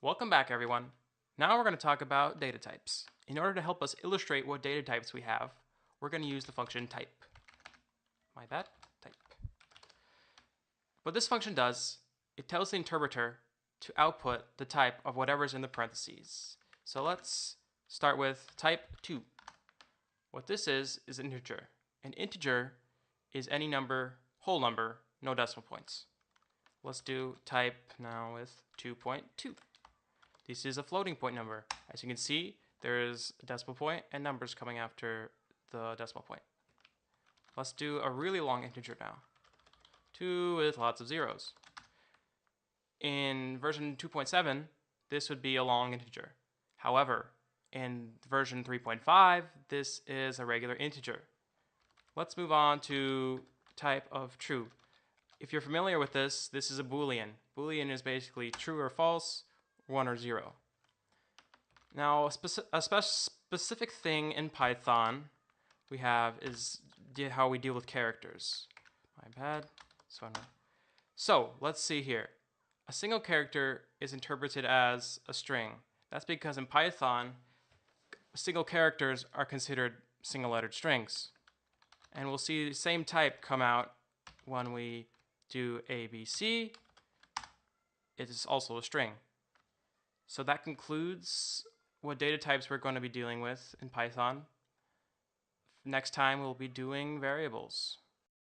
Welcome back, everyone. Now we're going to talk about data types. In order to help us illustrate what data types we have, we're going to use the function type. My bad, type. What this function does, it tells the interpreter to output the type of whatever's in the parentheses. So let's start with type 2. What this is integer. An integer is any number, whole number, no decimal points. Let's do type now with 2.2. This is a floating point number. As you can see, there is a decimal point and numbers coming after the decimal point. Let's do a really long integer now. 2 with lots of zeros. In version 2.7, this would be a long integer. However, in version 3.5, this is a regular integer. Let's move on to type of true. If you're familiar with this, this is a Boolean. Boolean is basically true or false, 1 or 0. Now, a specific thing in Python we have is how we deal with characters. My bad. So let's see here. A single character is interpreted as a string. That's because in Python, single characters are considered single-lettered strings. And we'll see the same type come out when we do ABC. It is also a string. So that concludes what data types we're going to be dealing with in Python. Next time we'll be doing variables.